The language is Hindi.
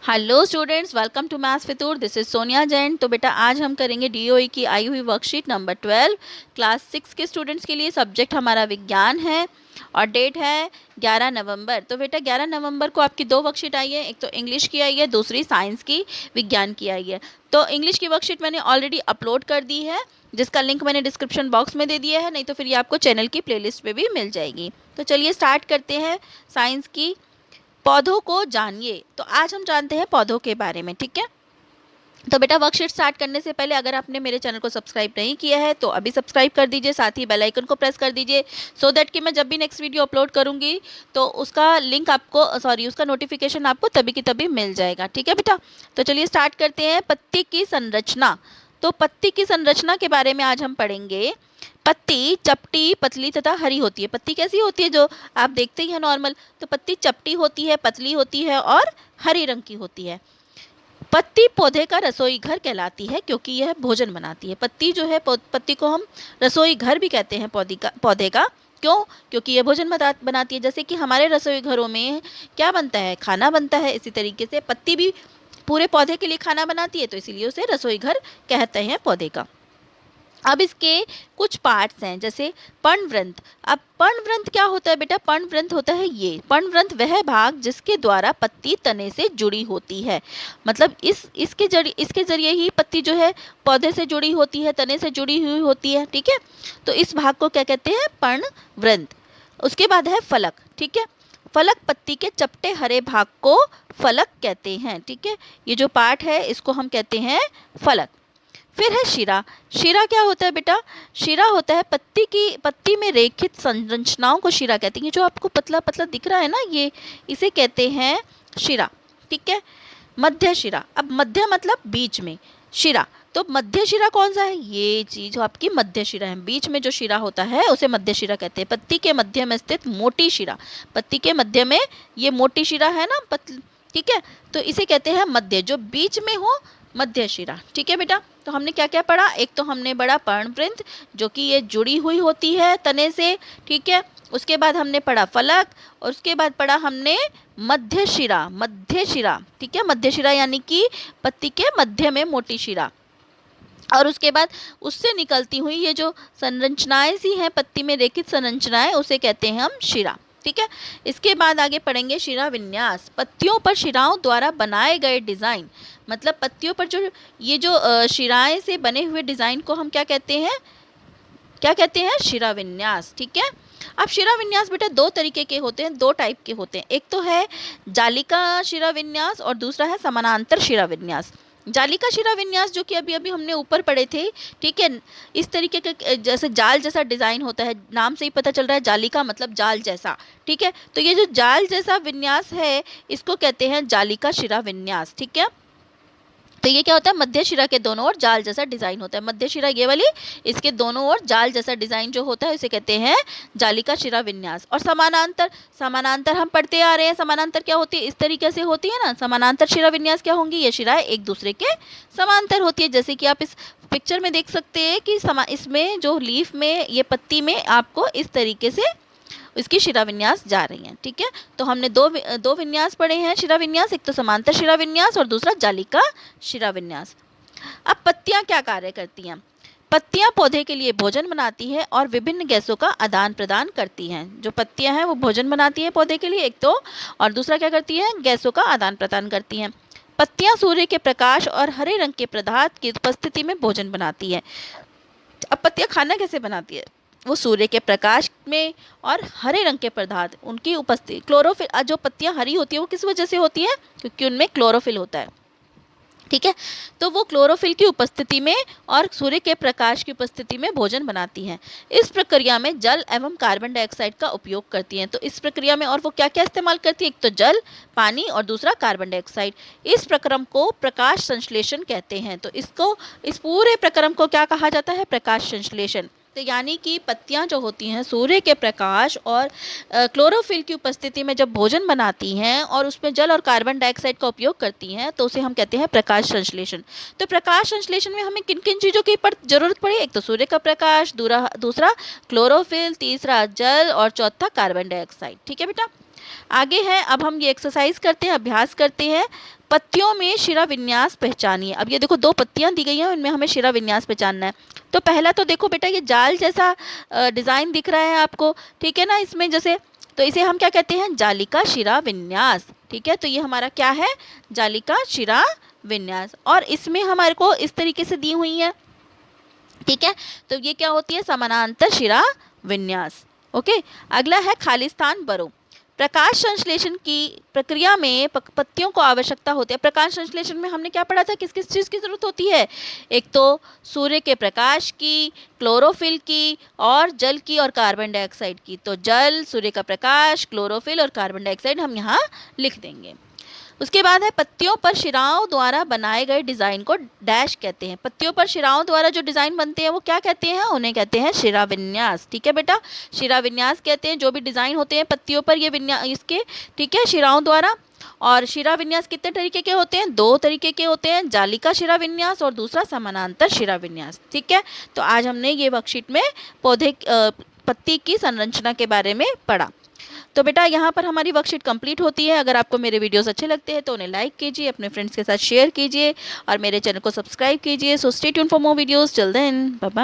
Hello students, welcome to maths फितूर। This is Sonia Jain. तो बेटा आज हम करेंगे डीओई की आई हुई वर्कशीट नंबर 12 क्लास 6 के स्टूडेंट्स के लिए। सब्जेक्ट हमारा विज्ञान है और डेट है 11 नवंबर। तो बेटा 11 नवंबर को आपकी दो वर्कशीट आई है, एक तो इंग्लिश की आई है, दूसरी साइंस की विज्ञान की आई है। तो इंग्लिश की वर्कशीट मैंने ऑलरेडी अपलोड कर दी है, जिसका लिंक मैंने डिस्क्रिप्शन बॉक्स में दे दिया है, नहीं तो फिर ये आपको चैनल की प्लेलिस्ट पे भी मिल जाएगी। तो चलिए स्टार्ट करते हैं साइंस की। पौधों को जानिए। तो आज हम जानते हैं पौधों के बारे में, ठीक है। तो बेटा वर्कशीट स्टार्ट करने से पहले अगर आपने मेरे चैनल को सब्सक्राइब नहीं किया है तो अभी सब्सक्राइब कर दीजिए, साथ ही बेल आइकन को प्रेस कर दीजिए सो दैट कि मैं जब भी नेक्स्ट वीडियो अपलोड करूंगी तो उसका लिंक आपको उसका नोटिफिकेशन आपको तभी की तभी मिल जाएगा, ठीक है बेटा। तो चलिए स्टार्ट करते हैं। पत्ती की संरचना। तो पत्ती की संरचना के बारे में आज हम पढ़ेंगे। पत्ती चपटी, पतली तथा हरी होती है। पत्ती कैसी होती है जो आप देखते ही हैं नॉर्मल। तो पत्ती चपटी होती है, पतली होती है और हरी रंग की होती है। पत्ती पौधे का रसोई घर कहलाती है क्योंकि यह भोजन बनाती है। पत्ती जो है, पत्ती को हम रसोई घर भी कहते हैं पौधे का। क्यों? क्योंकि यह भोजन बनाती है। जैसे कि हमारे रसोई घरों में क्या बनता है, खाना बनता है, इसी तरीके से पत्ती भी पूरे पौधे के लिए खाना बनाती है, तो इसीलिए उसे रसोई घर कहते हैं पौधे का। अब इसके कुछ पार्ट्स हैं, जैसे पर्णवृंत। अब पर्णवृंत क्या होता है बेटा? पर्णवृंत होता है ये पर्णवृंत वह भाग जिसके द्वारा पत्ती तने से जुड़ी होती है। मतलब इसके जरिए ही पत्ती जो है पौधे से जुड़ी होती है, तने से जुड़ी हुई होती है, ठीक है। तो इस भाग को क्या कहते हैं? पर्णवृंत। उसके बाद है फलक, ठीक है। फलक पत्ती के चपटे हरे भाग को फलक कहते हैं, ठीक है। ये जो पार्ट है इसको हम कहते हैं फलक। फिर है शिरा। शिरा क्या होता है बेटा? शिरा होता है पत्ती में रेखित संरचनाओं को शिरा कहते हैं। ये जो आपको पतला पतला दिख रहा है ना, ये इसे कहते हैं शिरा, ठीक है। मध्य शिरा। अब मध्य मतलब बीच में, शिरा। तो मध्य शिरा कौन सा है? ये चीज जो आपकी मध्य शिरा है, बीच में जो शिरा होता है उसे मध्य शिरा कहते हैं। पत्ती के मध्य में स्थित मोटी शिरा। पत्ती के मध्य में ये मोटी शिरा है ना, ठीक है। तो इसे कहते हैं मध्य, जो बीच में हो, मध्य शिरा, ठीक है बेटा। तो हमने क्या क्या पढ़ा? एक तो हमने पढ़ा पर्णवृंत, जो कि ये जुड़ी हुई होती है तने से, ठीक है। उसके बाद हमने पढ़ा फलक, और उसके बाद पढ़ा हमने मध्य शिरा। मध्य शिरा, ठीक है। मध्य शिरा यानी कि पत्ती के मध्य में मोटी शिरा। और उसके बाद उससे निकलती हुई ये जो संरचनाएं सी हैं, पत्ती में रेखित संरचनाएं, उसे कहते हैं हम शिरा, ठीक है। इसके बाद आगे पढ़ेंगे शिरा विन्यास। पत्तियों पर शिराओं द्वारा बनाए गए डिजाइन। मतलब पत्तियों पर जो ये जो शिराएं से बने हुए डिजाइन को हम क्या कहते हैं? क्या कहते हैं? शिरा विन्यास, ठीक है। अब शिरा विन्यास बेटा दो तरीके के होते हैं, दो टाइप के होते हैं। एक तो है जालिका शिरा विन्यास और दूसरा है समानांतर शिरा विन्यास। जालिका शिरा विन्यास जो कि अभी अभी हमने ऊपर पढ़े थे, ठीक है। इस तरीके के जैसे जाल जैसा डिजाइन होता है, नाम से ही पता चल रहा है जालिका मतलब जाल जैसा, ठीक है। तो ये जो जाल जैसा विन्यास है इसको कहते हैं जालिका शिरा विन्यास, ठीक है। तो ये क्या होता है? मध्य शिरा के दोनों ओर जाल जैसा डिजाइन होता है। मध्य शिरा ये वाली, इसके दोनों ओर जाल जैसा डिजाइन जो होता है उसे कहते हैं जालिका शिरा विन्यास। और समानांतर, समानांतर हम पढ़ते आ रहे हैं। समानांतर क्या होती है? इस तरीके से होती है ना। समानांतर शिरा विन्यास क्या होंगी? ये शिराएं एक दूसरे के समांतर होती है। जैसे कि आप इस पिक्चर में देख सकते हैं कि इसमें जो लीफ में, ये पत्ती में आपको इस तरीके से इसकी शिरा विन्यास जा रही हैं, ठीक है। तो हमने दो विन्यास पढ़े हैं शिरा विन्यास, एक तो समांतर शिरा विन्यास और दूसरा जालिका शिरा विन्यास। अब पत्तियां क्या कार्य करती हैं? पत्तियां पौधे के लिए भोजन बनाती है और विभिन्न गैसों का आदान प्रदान करती हैं। जो पत्तियां हैं वो भोजन बनाती है पौधे के लिए एक तो, और दूसरा क्या करती है? गैसों का आदान प्रदान करती हैं। पत्तियां सूर्य के प्रकाश और हरे रंग के पदार्थ की उपस्थिति में भोजन बनाती है। अब पत्तियां खाना कैसे बनाती है? वो सूर्य के प्रकाश में और हरे रंग के पदार्थ उनकी उपस्थिति, क्लोरोफिल। जो पत्तियां हरी होती है वो किस वजह से होती है? क्योंकि उनमें क्लोरोफिल होता है, ठीक है। तो वो क्लोरोफिल की उपस्थिति में और सूर्य के प्रकाश की उपस्थिति में भोजन बनाती हैं। इस प्रक्रिया में जल एवं कार्बन डाइऑक्साइड का उपयोग करती हैं। तो इस प्रक्रिया में और वो क्या क्या इस्तेमाल करती है? एक तो जल, पानी और दूसरा कार्बन डाइऑक्साइड। इस प्रक्रम को प्रकाश संश्लेषण कहते हैं। तो इस पूरे प्रक्रम को क्या कहा जाता है? प्रकाश संश्लेषण। तो यानी कि पत्तियां जो होती हैं सूर्य के प्रकाश और क्लोरोफिल की उपस्थिति में जब भोजन बनाती हैं और उसमें जल और कार्बन डाइऑक्साइड का उपयोग करती हैं तो उसे हम कहते हैं प्रकाश संश्लेषण। तो प्रकाश संश्लेषण में हमें किन किन चीज़ों की जरूरत पड़ी? एक तो सूर्य का प्रकाश, दूसरा क्लोरोफिल, तीसरा जल और चौथा कार्बन डाइऑक्साइड, ठीक है बेटा। आगे है, अब हम ये एक्सरसाइज करते हैं, अभ्यास करते हैं। पत्तियों में शिरा विन्यास पहचानिए। अब ये देखो 2 पत्तियां दी गई हैं, उनमें हमें शिरा विन्यास पहचानना है। तो पहला तो देखो बेटा, ये जाल जैसा डिज़ाइन दिख रहा है आपको, ठीक है ना, इसमें जैसे, तो इसे हम क्या कहते हैं, जालिका शिरा विन्यास। ठीक है, तो ये हमारा क्या है, जालिका शिरा विन्यास। और इसमें हमारे को इस तरीके से दी हुई है, ठीक है, तो ये क्या होती है, समानांतर शिरा विन्यास। ओके, अगला है खाली स्थान भरो। प्रकाश संश्लेषण की प्रक्रिया में पत्तियों को आवश्यकता होती है। प्रकाश संश्लेषण में हमने क्या पढ़ा था, किस किस चीज़ की जरूरत होती है, एक तो सूर्य के प्रकाश की, क्लोरोफिल की, और जल की और कार्बन डाइऑक्साइड की। तो जल, सूर्य का प्रकाश, क्लोरोफिल और कार्बन डाइऑक्साइड हम यहाँ लिख देंगे। उसके बाद है, पत्तियों पर शिराओं द्वारा बनाए गए डिज़ाइन को डैश कहते हैं। पत्तियों पर शिराओं द्वारा जो डिज़ाइन बनते हैं वो क्या कहते हैं, उन्हें कहते हैं शिरा विन्यास। ठीक है बेटा, शिरा विन्यास कहते हैं जो भी डिज़ाइन होते हैं पत्तियों पर, ये विन्यास इसके, ठीक है, शिराओं द्वारा। और शिरा विन्यास कितने तरीके के होते हैं, 2 तरीके के होते हैं, जालिका शिरा विन्यास और दूसरा समानांतर शिरा विन्यास। ठीक है, तो आज हमने ये वर्कशीट में पौधे पत्ती की संरचना के बारे में पढ़ा। तो बेटा यहाँ पर हमारी वर्कशीट कंप्लीट होती है। अगर आपको मेरे वीडियोस अच्छे लगते हैं तो उन्हें लाइक कीजिए, अपने फ्रेंड्स के साथ शेयर कीजिए और मेरे चैनल को सब्सक्राइब कीजिए। So stay tuned for more videos. Till then, bye bye.